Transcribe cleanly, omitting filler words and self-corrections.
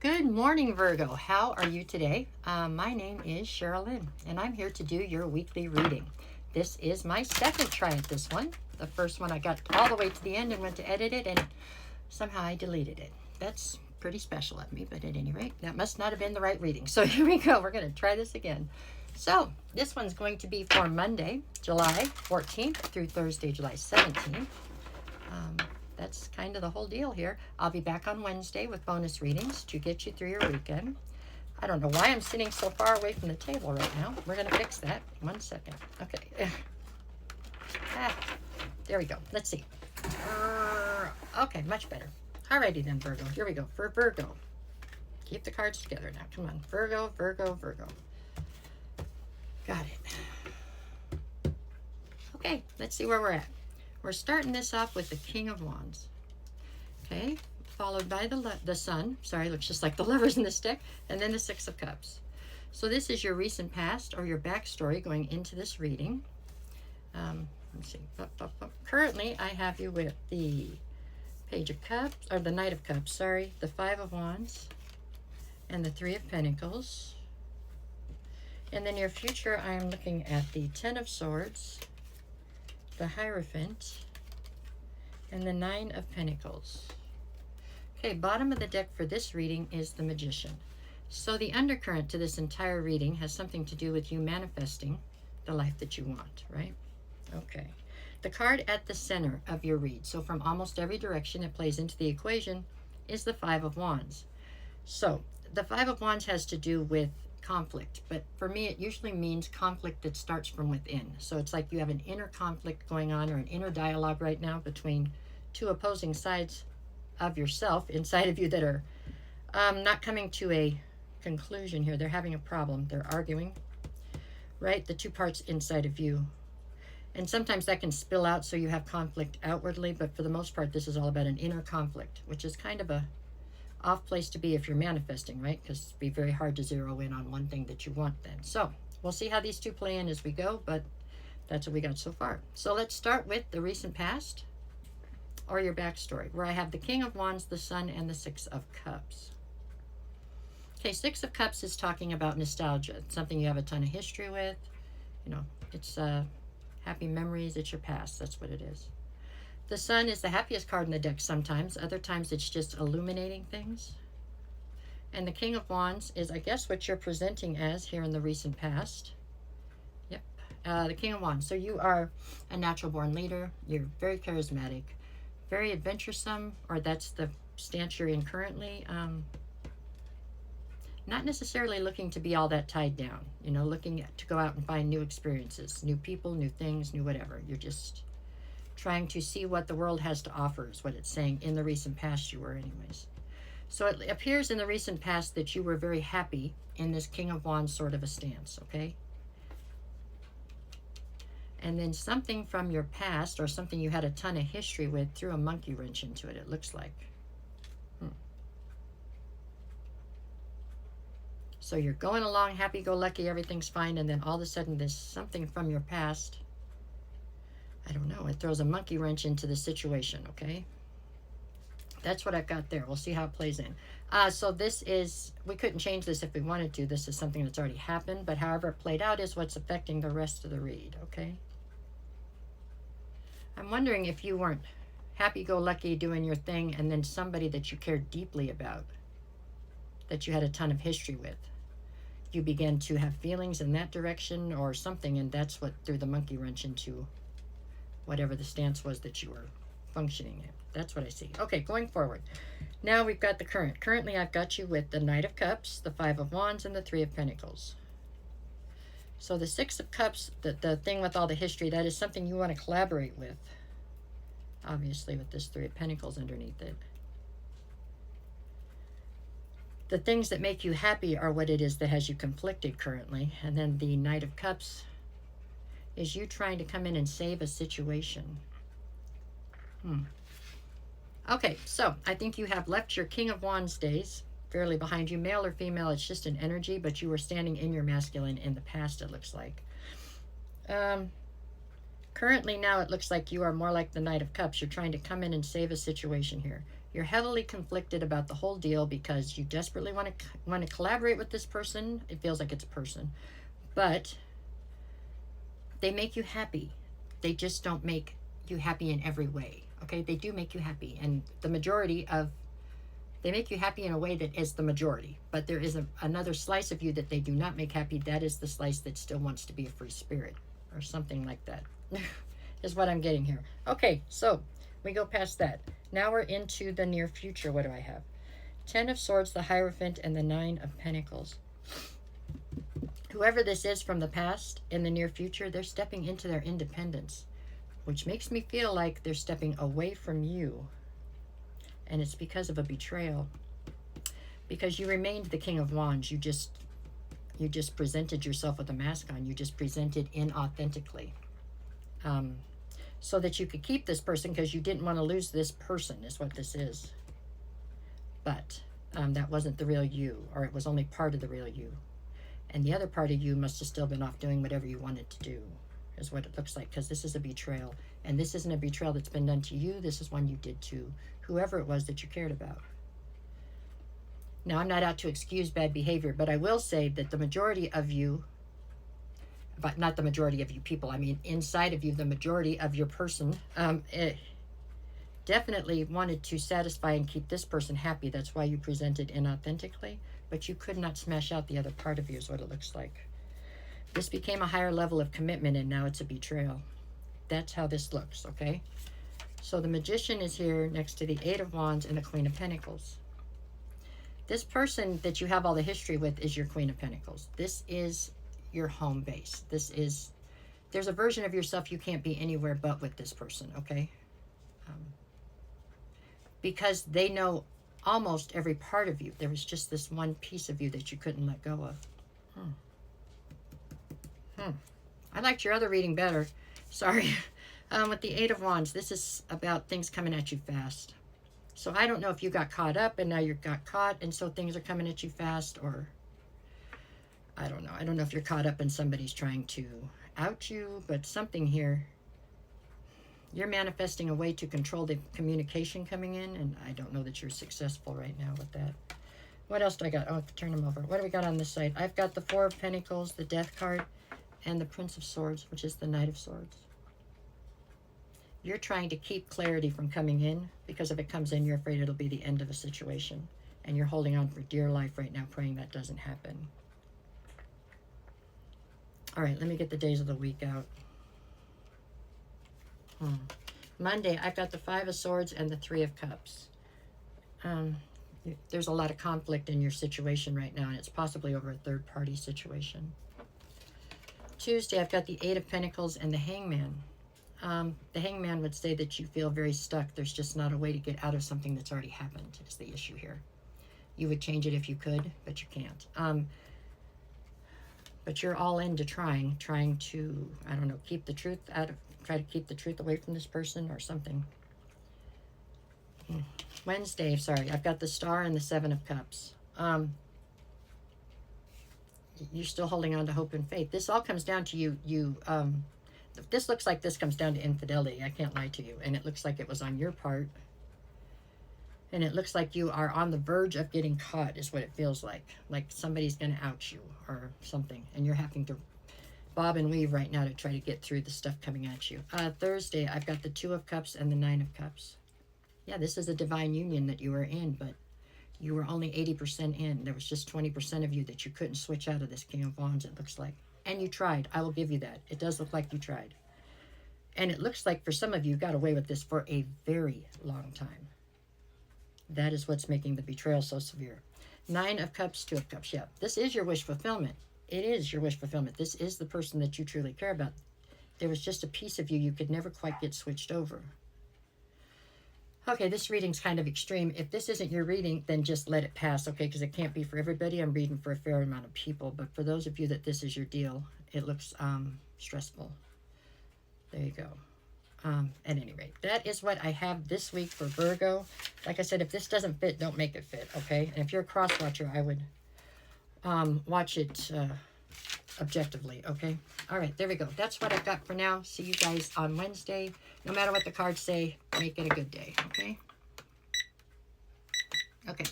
Good morning, Virgo. How are you today? My name is Sherilyn, and I'm here to do your weekly reading. This is my second try at this one. The first one I got all the way to the end and went to edit it, and somehow I deleted it. That's pretty special of me, but at any rate, that must not have been the right reading. So here we go. We're going to try this again. So this one's going to be for Monday, July 14th through Thursday, July 17th. That's kind of the whole deal here. I'll be back on Wednesday with bonus readings to get you through your weekend. I don't know why I'm sitting so far away from the table right now. We're going to fix that. 1 second. Okay. There we go. Let's see. Okay, much better. Alrighty then, Virgo. Here we go. For Virgo. Keep the cards together now. Come on. Virgo, Virgo, Virgo. Got it. Okay, let's see where we're at. We're starting this off with the King of Wands, okay, followed by the Sun. Sorry, looks just like the lovers in this deck, and then the Six of Cups. So this is your recent past or your backstory going into this reading. Let's see. Currently, I have you with the Page of Cups, or the Knight of Cups, sorry, the Five of Wands, and the Three of Pentacles. In the near future, I am looking at the Ten of Swords, the Hierophant, and the Nine of Pentacles. Okay, bottom of the deck for this reading is the Magician. So the undercurrent to this entire reading has something to do with you manifesting the life that you want, right? Okay. The card at the center of your read, so from almost every direction it plays into the equation, is the Five of Wands. So the Five of Wands has to do with conflict, but for me it usually means conflict that starts from within. So it's like you have an inner conflict going on, or an inner dialogue right now between two opposing sides of yourself inside of you that are not coming to a conclusion here. They're having a problem. They're arguing, right? The two parts inside of you. And sometimes that can spill out, so you have conflict outwardly, but for the most part this is all about an inner conflict, which is kind of a off place to be if you're manifesting, right? Because it'd be very hard to zero in on one thing that you want then. So we'll see how these two play in as we go, but that's what we got so far. So let's start with the recent past or your backstory, where I have the King of Wands, the Sun, and the Six of Cups. Okay, Six of Cups is talking about nostalgia. It's something you have a ton of history with. You know, it's happy memories. It's your past. That's what it is. The Sun is the happiest card in the deck sometimes. Other times it's just illuminating things. And the King of Wands is, I guess, what you're presenting as here in the recent past. Yep. The King of Wands. So you are a natural born leader. You're very charismatic, very adventuresome, or that's the stance you're in currently. Not necessarily looking to be all that tied down. You know, looking to go out and find new experiences, new people, new things, new whatever. You're just trying to see what the world has to offer is what it's saying. In the recent past you were anyways. So it appears in the recent past that you were very happy in this King of Wands sort of a stance, okay? And then something from your past, or something you had a ton of history with, threw a monkey wrench into it, it looks like. So you're going along happy-go-lucky, everything's fine, and then all of a sudden there's something from your past, I don't know, it throws a monkey wrench into the situation, okay? That's what I've got there. We'll see how it plays in. So this is, we couldn't change this if we wanted to. This is something that's already happened, but however it played out is what's affecting the rest of the read, okay? I'm wondering if you weren't happy-go-lucky doing your thing, and then somebody that you cared deeply about, that you had a ton of history with, you began to have feelings in that direction or something, and that's what threw the monkey wrench into whatever the stance was that you were functioning in. That's what I see. Okay, going forward. Now we've got the current. Currently, I've got you with the Knight of Cups, the Five of Wands, and the Three of Pentacles. So the Six of Cups, the thing with all the history, that is something you want to collaborate with. Obviously, with this Three of Pentacles underneath it. The things that make you happy are what it is that has you conflicted currently. And then the Knight of Cups is you trying to come in and save a situation. Okay, so I think you have left your King of Wands days fairly behind you. Male or female, it's just an energy, but you were standing in your masculine in the past, it looks like. Currently now it looks like you are more like the Knight of Cups. You're trying to come in and save a situation here. You're heavily conflicted about the whole deal because you desperately want to collaborate with this person. It feels like it's a person, but they make you happy. They just don't make you happy in every way. Okay, they do make you happy, and the majority of they make you happy in a way that is the majority. But there is another slice of you that they do not make happy. That is the slice that still wants to be a free spirit, or something like that. Is what I'm getting here. Okay, so we go past that. Now we're into the near future. What do I have? 10 of Swords, the Hierophant, and the 9 of Pentacles. Whoever this is from the past, in the near future, they're stepping into their independence, which makes me feel like they're stepping away from you. And it's because of a betrayal. Because you remained the King of Wands. You just presented yourself with a mask on. You just presented inauthentically. So that you could keep this person because you didn't want to lose this person is what this is. But that wasn't the real you, or it was only part of the real you. And the other part of you must have still been off doing whatever you wanted to do, is what it looks like, because this is a betrayal. And this isn't a betrayal that's been done to you. This is one you did to whoever it was that you cared about. Now, I'm not out to excuse bad behavior, but I will say that the majority of you, but not the majority of you people, I mean inside of you, the majority of your person, it definitely wanted to satisfy and keep this person happy. That's why you presented inauthentically, but you could not smash out the other part of you is what it looks like. This became a higher level of commitment, and now it's a betrayal. That's how this looks, okay? So the Magician is here next to the 8 of Wands and the Queen of Pentacles. This person that you have all the history with is your Queen of Pentacles. This is your home base. There's a version of yourself you can't be anywhere but with this person, okay? Because they know almost every part of you. There was just this one piece of you that you couldn't let go of. I liked your other reading better. Sorry. With the 8 of Wands, this is about things coming at you fast. So I don't know if you got caught up and now you got caught and so things are coming at you fast, or I don't know. I don't know if you're caught up and somebody's trying to out you, but something here. You're manifesting a way to control the communication coming in, and I don't know that you're successful right now with that. What else do I got? Oh, turn them over. What do we got on this side? I've got the 4 of Pentacles, the Death card, and the Prince of Swords, which is the Knight of Swords. You're trying to keep clarity from coming in, because if it comes in, you're afraid it'll be the end of a situation. And you're holding on for dear life right now, praying that doesn't happen. All right, let me get the days of the week out. Monday, I've got the 5 of Swords and the 3 of Cups. There's a lot of conflict in your situation right now, and it's possibly over a third-party situation. Tuesday, I've got the 8 of Pentacles and the Hangman. The Hangman would say that you feel very stuck. There's just not a way to get out of something that's already happened, is the issue here. You would change it if you could, but you can't. But you're all into trying to, I don't know, try to keep the truth away from this person or something. Wednesday, sorry, I've got the Star and the 7 of Cups. You're still holding on to hope and faith. This all comes down to you. This looks like this comes down to infidelity. I can't lie to you. And it looks like it was on your part. And it looks like you are on the verge of getting caught is what it feels like. Like somebody's going to out you or something. And you're having to bob and weave right now to try to get through the stuff coming at you. Thursday, I've got the 2 of Cups and the 9 of Cups. Yeah, this is a divine union that you were in, but you were only 80% in. There was just 20% of you that you couldn't switch out of this King of Wands, it looks like. And you tried. I will give you that. It does look like you tried. And it looks like for some of you got away with this for a very long time. That is what's making the betrayal so severe. 9 of Cups, 2 of Cups. Yeah, this is your wish fulfillment. It is your wish fulfillment. This is the person that you truly care about. There was just a piece of you you could never quite get switched over. Okay, this reading's kind of extreme. If this isn't your reading, then just let it pass, okay? Because it can't be for everybody. I'm reading for a fair amount of people. But for those of you that this is your deal, it looks stressful. There you go. At any rate, that is what I have this week for Virgo. Like I said, if this doesn't fit, don't make it fit, okay? And if you're a cross-watcher, I would watch it objectively, okay? All right, there we go. That's what I've got for now. See you guys on Wednesday. No matter what the cards say, make it a good day, okay? Okay.